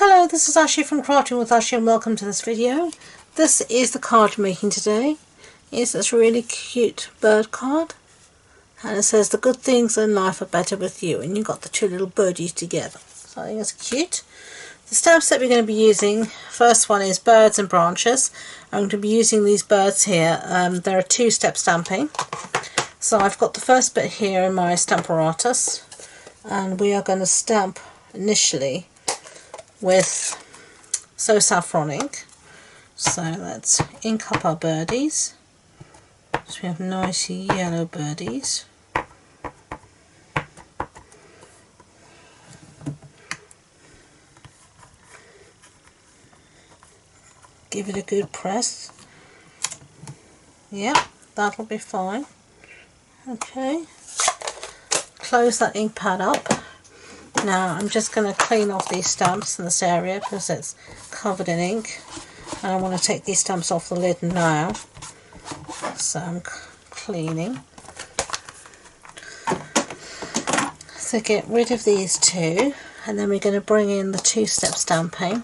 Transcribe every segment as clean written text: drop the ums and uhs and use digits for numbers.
Hello, this is Ashee from Crafting with Ashee and welcome to this video. This is the card I'm making today. It's this really cute bird card and it says the good things in life are better with you, and you've got the two little birdies together. So I think it's cute. The stamps that we're going to be using, first one is birds and branches. I'm going to be using these birds here. They're a two-step stamping. So I've got the first bit here in my Stamparatus, and we are going to stamp initially with So Saffron ink. So let's ink up our birdies. So we have nice yellow birdies. Give it a good press. Yep, that'll be fine. Okay, close that ink pad up. Now I'm just going to clean off these stamps in this area because it's covered in ink, and I want to take these stamps off the lid now. So I'm cleaning. So get rid of these two, and then we're going to bring in the two-step stamping,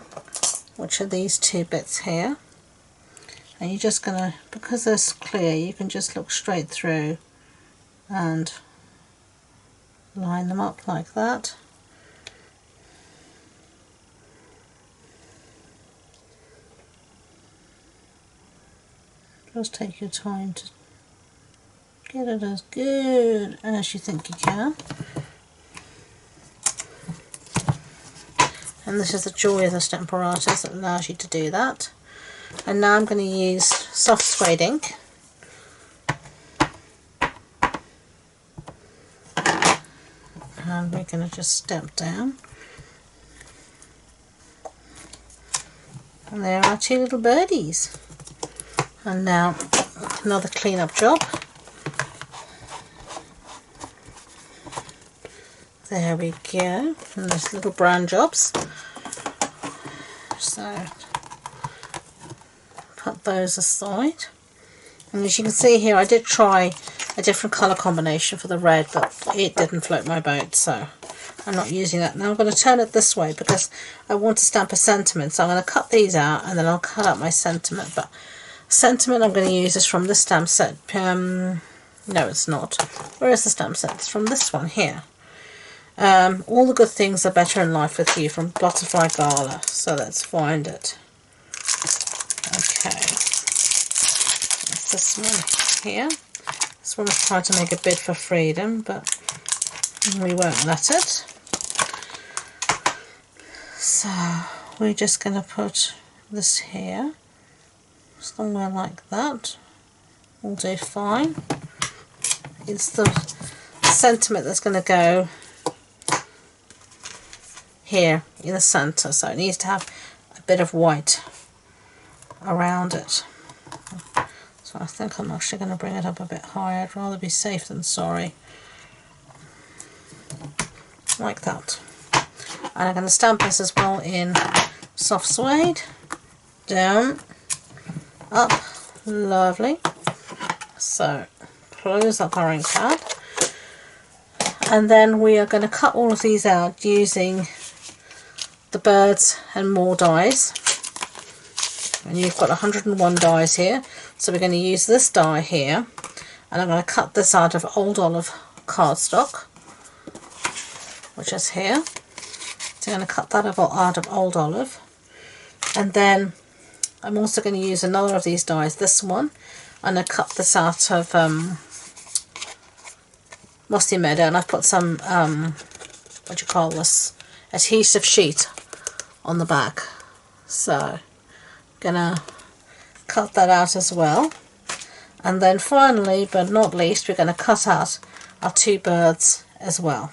which are these two bits here. And you're just going to, because it's clear, you can just look straight through and line them up like that. Just take your time to get it as good as you think you can. And this is the joy of the Stamparatus that allows you to do that. And now I'm going to use soft suede ink. And we're going to just stamp down. And there are two little birdies. And now another clean up job. There we go. And there's little brown jobs. So put those aside. And as you can see here, I did try a different colour combination for the red, but it didn't float my boat, so I'm not using that. Now I'm going to turn it this way because I want to stamp a sentiment. So I'm going to cut these out and then I'll cut out my sentiment. But sentiment I'm going to use is from this stamp set. No, it's not. Where is the stamp set? It's from this one here. All the good things are better in life with you, from Butterfly Gala. So let's find it. Okay. That's this one here. This one is trying to make a bid for freedom, but we won't let it. So we're just going to put this here. Somewhere like that will do fine. It's the sentiment that's going to go here in the center, so it needs to have a bit of white around it. So I think I'm actually going to bring it up a bit higher. I'd rather be safe than sorry. Like that. And I'm going to stamp this as well in soft suede. Down, up, lovely. So close up our ink pad, and then we are going to cut all of these out using the birds and more dies. And you've got 101 dies here, so we're going to use this die here, and I'm going to cut this out of Old Olive cardstock, which is here. So I'm going to cut that out of Old Olive, and then I'm also going to use another of these dies, this one, and I cut this out of Mossy Meadow, and I've put some, what do you call this, adhesive sheet on the back. So, gonna cut that out as well. And then finally, but not least, we're going to cut out our two birds as well.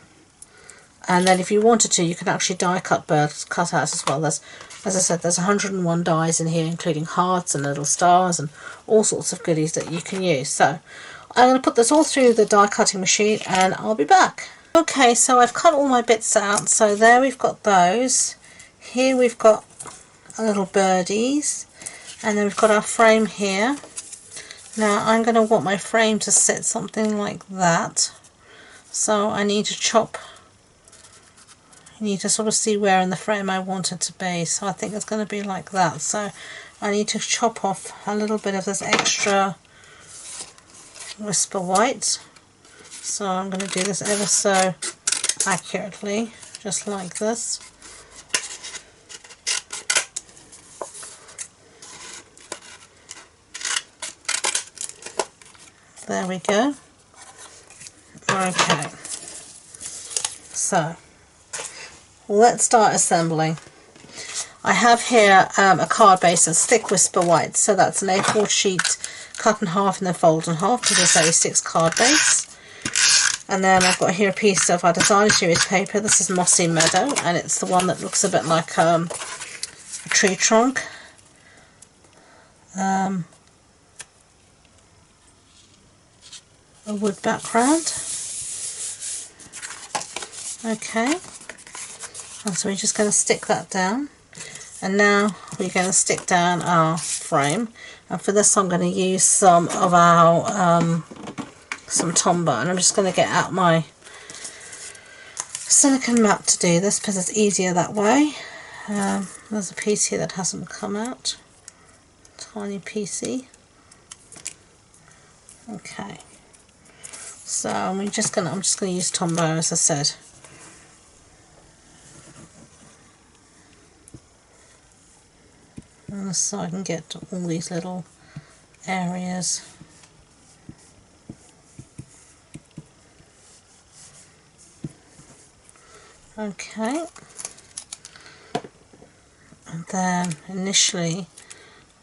And then if you wanted to, you can actually die cut birds cut out as well. There's, as I said, there's 101 dies in here, including hearts and little stars and all sorts of goodies that you can use. So I'm going to put this all through the die cutting machine and I'll be back. Okay, so I've cut all my bits out. So there we've got those. Here we've got our little birdies. And then we've got our frame here. Now I'm going to want my frame to sit something like that. So I need to chop you need to sort of see where in the frame I want it to be. So I think it's going to be like that. So I need to chop off a little bit of this extra Whisper White. So I'm going to do this ever so accurately, just like this. There we go. Okay, so let's start assembling. I have here a card base that's thick Whisper White, so that's an A4 sheet cut in half and then folded in half to this A6 card base. And then I've got here a piece of our designer series paper. This is Mossy Meadow, and it's the one that looks a bit like a tree trunk. A wood background. Okay, and so we're just going to stick that down, and now we're going to stick down our frame, and for this I'm going to use some of our some Tombow, and I'm just going to get out my silicone mat to do this because it's easier that way. There's a piece here that hasn't come out, tiny piecey. Okay, so I'm just going to use Tombow, as I said. So I can get all these little areas. Okay, and then initially,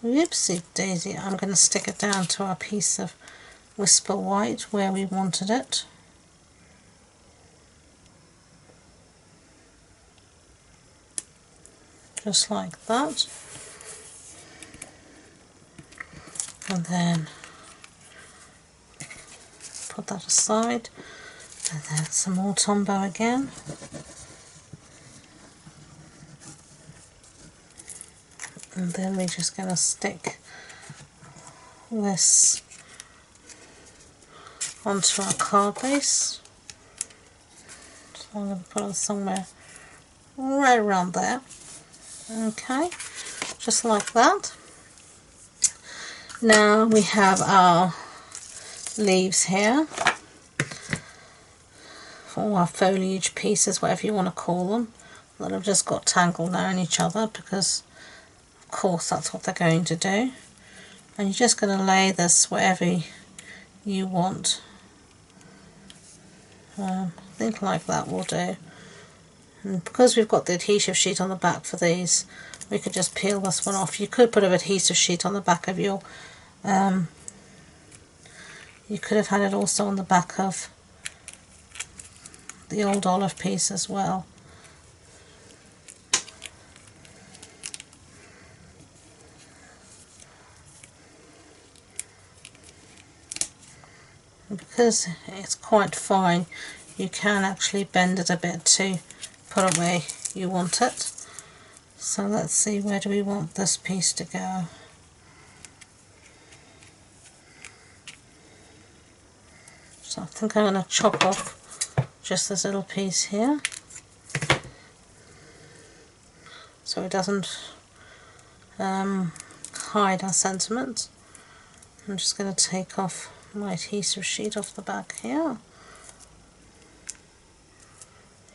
whoopsie daisy, I'm going to stick it down to our piece of Whisper White where we wanted it. Just like that. And then put that aside, and then some more Tombow again. And then we're just going to stick this onto our card base. So I'm going to put it somewhere right around there. Okay, just like that. Now we have our leaves here, or our foliage pieces, whatever you want to call them, that have just got tangled now in each other, because of course that's what they're going to do. And you're just going to lay this wherever you want. I think like that will do. And because we've got the adhesive sheet on the back for these, we could just peel this one off. You could put an adhesive sheet on the back of your you could have had it also on the back of the old olive piece as well. And because it's quite fine, you can actually bend it a bit to put it where you want it. So let's see, where do we want this piece to go? So I think I'm going to chop off just this little piece here, so it doesn't hide our sentiment. I'm just going to take off my adhesive sheet off the back here.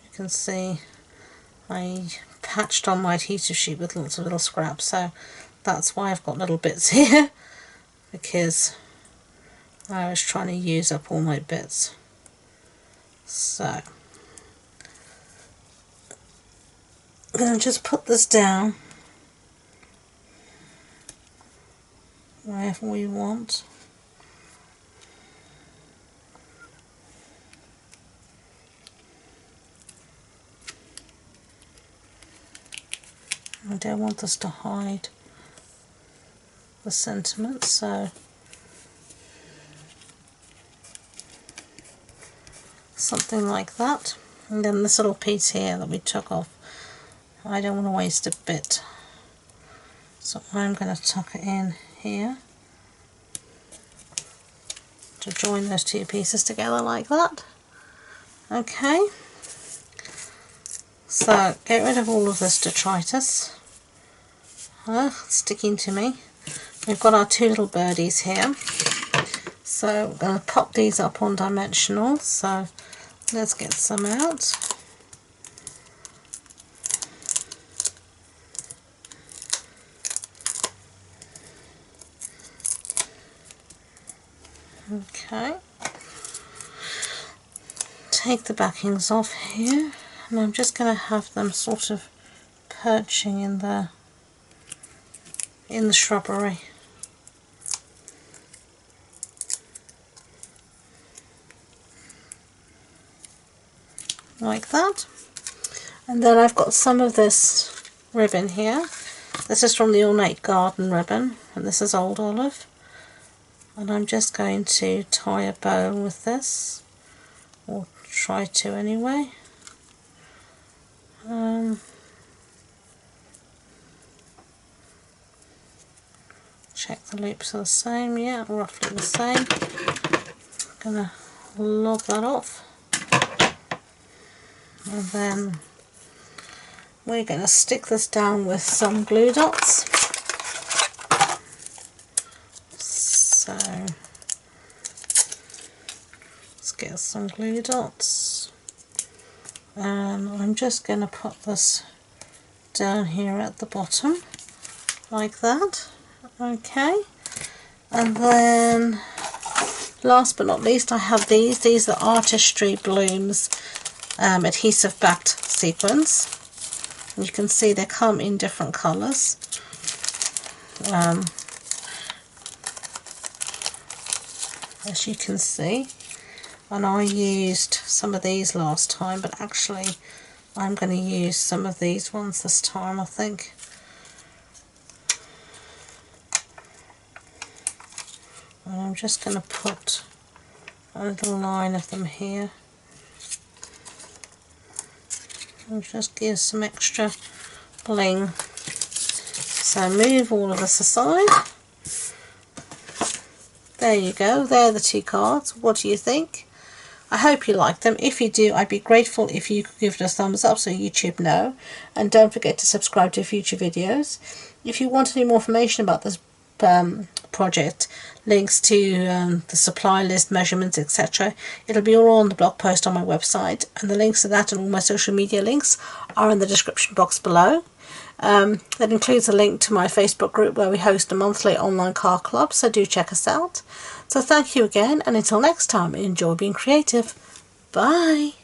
You can see I patched on my adhesive sheet with lots of little scraps, so that's why I've got little bits here, because I was trying to use up all my bits. So I'm going to just put this down wherever we want. I don't want this to hide the sentiment, so something like that. And then this little piece here that we took off, I don't want to waste a bit, so I'm going to tuck it in here to join those two pieces together like that. Okay, So get rid of all of this detritus sticking to me. We've got our two little birdies here. So we're going to pop these up on dimensional. So let's get some out. Okay. Take the backings off here, and I'm just going to have them sort of perching in the shrubbery. Like that. And then I've got some of this ribbon here. This is from the Ornate Garden ribbon, and this is Old Olive. And I'm just going to tie a bow with this, or try to anyway. Check the loops are the same, yeah, roughly the same. Gonna log that off. And then we're going to stick this down with some glue dots. So let's get some glue dots, and I'm just going to put this down here at the bottom like that. Okay, and then last but not least, I have these are Artistry Blooms adhesive backed sequins. You can see they come in different colours. As you can see, and I used some of these last time, but actually I'm going to use some of these ones this time, I think. And I'm just going to put a little line of them here, and just give some extra bling. So move all of this aside. There you go, there are the two cards. What do you think? I hope you like them. If you do, I'd be grateful if you could give it a thumbs up so YouTube know. And don't forget to subscribe to future videos. If you want any more information about this project, links to the supply list, measurements, etc., it'll be all on the blog post on my website. And the links to that and all my social media links are in the description box below. That includes a link to my Facebook group where we host a monthly online card club, so do check us out. So thank you again, and until next time, enjoy being creative. Bye!